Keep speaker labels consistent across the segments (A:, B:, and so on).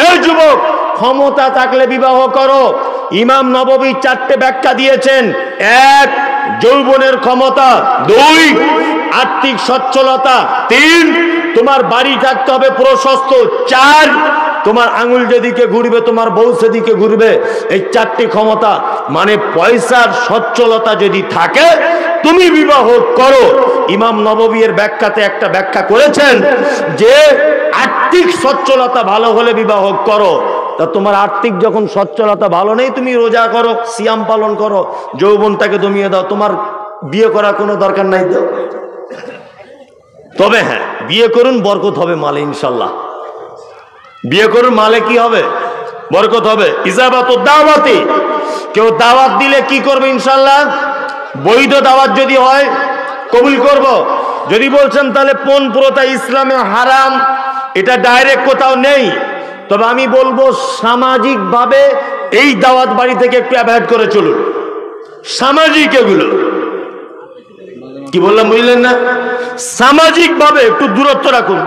A: এই যুবক, ক্ষমতা থাকলে বিবাহ করো। ইমাম নববী 4টে ব্যাখ্যা দিয়েছেন। 1, যৌবনের ক্ষমতা। 2, আর্থিক সচ্ছলতা। 3, তোমার বাড়ি থাকতে হবে প্রশস্ত। 4, তোমার আঙুল যেদিকে ঘুরবে তোমার বউ সেদিকে ঘুরবে। এই 4টি ক্ষমতা, মানে পয়সার সচ্ছলতা যদি থাকে তুমি বিবাহ করো। ইমাম নববী এর ব্যাখ্যাতে একটা ব্যাখ্যা করেছেন যে আর্থিক সচ্ছলতা ভালো হলে বিবাহ করো। তা তোমার আর্থিক যখন সচ্ছলতা ভালো নেই, তুমি রোজা করো, সিয়াম পালন করো, যৌবনটাকে দমিয়ে দাও, তোমার বিয়ে করার কোনো দরকার নাই। দাও। তবে হ্যাঁ, বিয়ে করুন, বরকত হবে মালে ইনশাল্লাহ। বিয়ে করুন, মালে কি হবে? বরকত হবে। ইজাবাত দাওয়াতি, কেউ দাওয়াত দিলে কি করবে ইনশাল্লাহ? বৈধ দাওয়াত যদি হয় কবুল করব। যদি বলছেন তাহলে পণ প্রথা ইসলামে হারাম, এটা ডাইরেক্ট কোথাও নেই, তবে আমি বলবো সামাজিকভাবে এই দাওয়াত বাড়ি থেকে একটু অ্যাভয়েড করে চলুন। সামাজিক এগুলো কি বললাম বুঝলেন না? সামাজিক ভাবে একটু দূরত্ব রাখুন।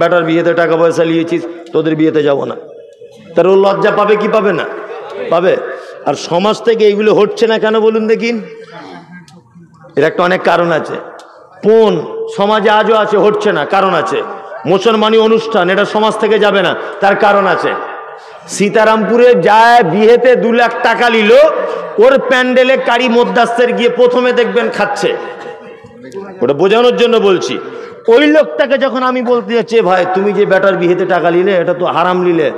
A: বেটার বিয়েতে টাকা পয়সা নিয়েছিস, তোদের বিয়েতে যাব না, তার ও লজ্জা পাবে কি পাবে না? পাবে। আর সমাজ থেকে এইগুলো হচ্ছে না কেন বলুন দেখিন? এর একটা অনেক কারণ আছে। পণ সমাজে আজও আছে, হচ্ছে না, কারণ আছে। মুসলমানি অনুষ্ঠান, এটা সমাজ থেকে যাবে না, তার কারণ আছে। সীতারামপুরে যায় বিয়েতে 2 লাখ টাকা নিল, ওর প্যান্ডেলে কারি মদ্দাস্তের গিয়ে প্রথমে দেখবেন খাচ্ছে। ওটা বোঝানোর জন্য বলছি। ওই লোকটাকে যখন আমি বলতে যাচ্ছি, ভাই তুমি যে বেটার বিয়েতে টাকা নিলে এটা তো হারাম নিলে,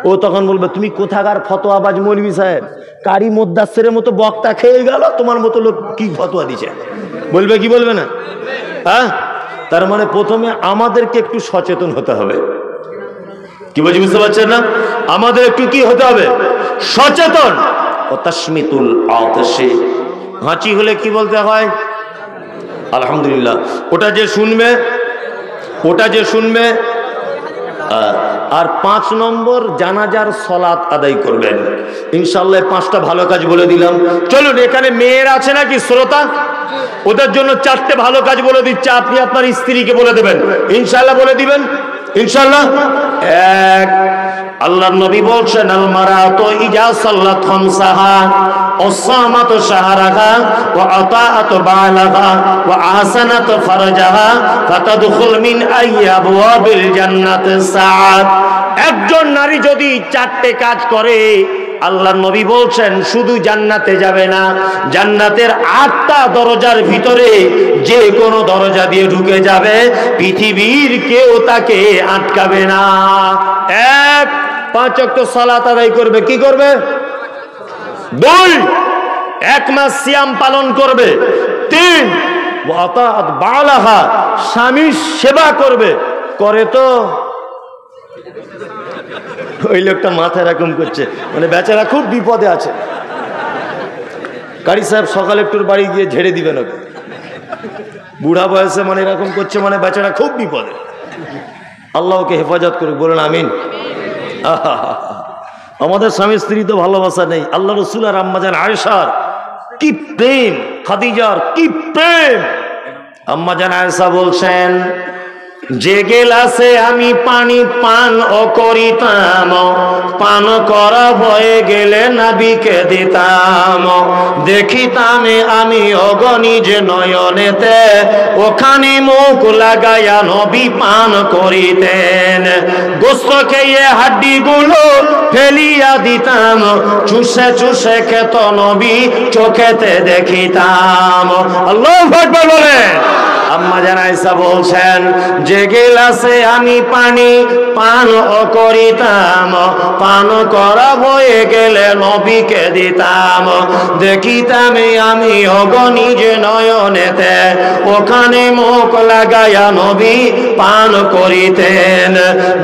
A: ও তখন বলবে তুমি কোথাকার ফতোয়াবাজ মৌলভী সাহেব, কারি মদ্দাস্তের মতো বক্তা খেয়ে গেল, তোমার মতো লোক কি ফতোয়া দিছে? বলবে কি বলবে না? হ্যাঁ, তার মানে প্রথমে আমাদেরকে একটু সচেতন হতে হবে। কি বলছি বুঝতে পারছেন না? আমাদের একটু কি হতে হবে? সচেতন। তাসমিতুল আতাশে, হাঁচি হলে কি বলতে হয়? আলহামদুলিল্লাহ। ওটা যে শুনবে। আর 5 নম্বর, জানাজার সলাত আদায় করবেন ইনশাআল্লাহ। 5টা ভালো কাজ বলে দিলাম। চলুন, এখানে মেয়ের আছে নাকি শ্রোতা? ওদের জন্য 4টে ভালো কাজ বলে দিচ্ছে, আপনি আপনার স্ত্রীকে বলে দেবেন ইনশাআল্লাহ। বলে দিবেন ইনশাআল্লাহ। 1, আল্লাহর নবী বলছেন, আল মারাতু ইজা সাল্লাত খামসাহা ওয়া সামাত শাহরাহা ওয়া আতাআত বালাহা ওয়া আহসানাত ফারজাহা ফাতাদখুল মিন আইয়াবওয়াবিল জান্নাতি সাআত। একজন নারী যদি 4টে কাজ করে, আল্লাহর নবী বলছেন শুধু জান্নাতে যাবে না, জান্নাতের 8টা দরজার ভিতরে যে কোনো দরজা দিয়ে ঢুকে যাবে, পৃথিবীর কেউ তাকে আটকাবে না। 1, 5 ওয়াক্ত সালাত আদায় করবে। কি করবে? 2, 1 মাস সিয়াম পালন করবে। 3, ওয়াতাআত বালাহা, স্বামীর সেবা করবে। করে তো? ওই লোকটা মাথা এরকম করছে, মানে বেচারা খুব বিপদে আছে। কারি সাহেব সকালে একটু বাড়ি গিয়ে ঝেড়ে দিবেন ওকে। বুড়া বয়সে মানে এরকম করছে, মানে বেচারা খুব বিপদে। আল্লাহ ওকে হেফাজত করুক, বলেন আমিন। আমাদের স্বামী স্ত্রী তো ভালোবাসা নেই। আল্লাহ রসুল আর আম্মাজান আয়েশার কি প্রেম, খাদিজার কি প্রেম। আম্মাজান আয়েশা বলছেন, যে গেলাসে আমি পানি পান ও করিতাম, পান করা হয়ে গেলে নবীকে দিতাম। দেখিতাম আমি অগণিজ নয়নেতে, ওখানে মুখ লাগাইয়া নবী পান করিতেন। গোস্ত খেয়ে হাড্ডি গুলো ফেলিয়া দিতাম, চুষে চুষে খেত নবী চোখেতে দেখিতাম। আল্লাহু আকবার বলেন। আম্মাজান আয়েশা বলছেন, যে গেলাসে আমি পানি পান করিতাম, পান করা হয়ে গেলে নবীকে দিতাম। দেখিতাম আমি অগণিজ নয়নেতে, ওখানে মুখ লাগাইয়া নবী পান করিতেন।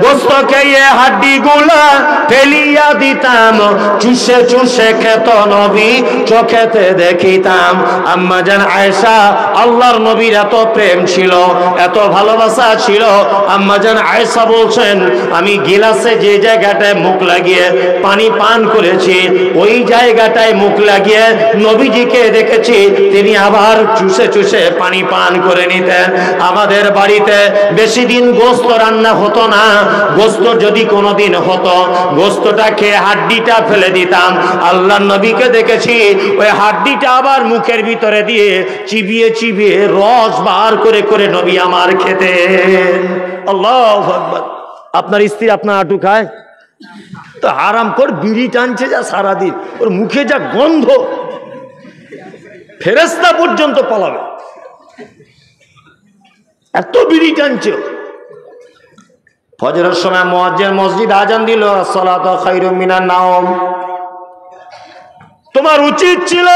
A: গোস্ত খেয়ে হাড্ডি গুলা ফেলিয়া দিতাম, চুষে চুষে খেত নবী চোখেতে দেখিতাম। আম্মাজান আয়েশা আল্লাহর নবীর এত প্রেম ছিল, এত ভালোবাসা ছিল। আম্মাজান আয়েশা বলছেন, আমি গিলাসে যে জায়গাটায় মুখ লাগিয়ে পানি পান করেছি, ওই জায়গাটায় মুখ লাগিয়ে নবীজিকে দেখেছি তিনি আবার চুষে চুষে পানি পান করে নিতেন। আমাদের বাড়িতে বেশি দিন গোস্ত রান্না হতো না। গোস্ত যদি কোনোদিন হতো, গোস্তটা খেয়ে হাড্ডিটা ফেলে দিতাম। আল্লাহর নবীকে দেখেছি ওই হাড্ডিটা আবার মুখের ভিতরে দিয়ে চিবিয়ে চিবিয়ে রস বার করে করে নবী আমার খেতেন। আল্লাহু আকবার। আপনার স্ত্রী আপনার আটু খায় তো হারাম কর, বিড়ি টানছে যা সারাদিন, ওর মুখে যা গন্ধ, ফেরেশতা পর্যন্ত পালাবে, এত বিড়ি টানছে। ফজরের সময় মুয়াজ্জিন মসজিদ আজান দিল, আসসালাতু খায়রুম মিনান নাওম। তোমার উচিত ছিল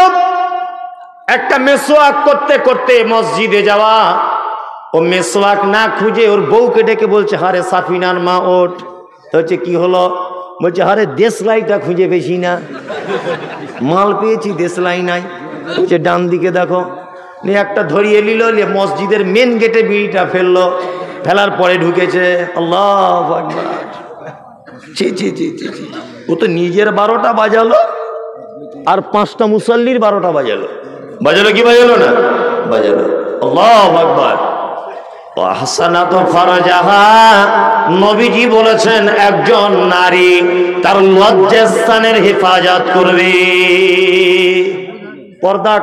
A: একটা মেসওয়াক করতে করতে মসজিদে যাওয়া। ও মেসওয়াক না খুঁজে ওর বউকে ডেকে বলছে, হারে সাফিনার মা ওঠ। হচ্ছে কি হলো? বলছে, হারে দেশলাইটা খুঁজে পেয়েছি না, মাল পেয়েছি দেশলাই নাই। বলছে ডান দিকে দেখো। নিয়ে একটা ধরিয়ে নিল, নিয়ে মসজিদের মেন গেটে বিড়িটা ফেললো, ফেলার পরে ঢুকেছে। আল্লাহু আকবার। ছি ছি ছি ছি ছি। ও তো নিজের 12টা বাজালো আর 5টা মুসল্লির 12টা বাজালো। বাজালো কি বাজালো না? বাজালো। আল্লাহু আকবার। ওয়াহসানাতু ফারজাহা, নবীজি বলেছেন একজন নারী তার লজ্জাস্থানের হেফাজত করবে, পর্দা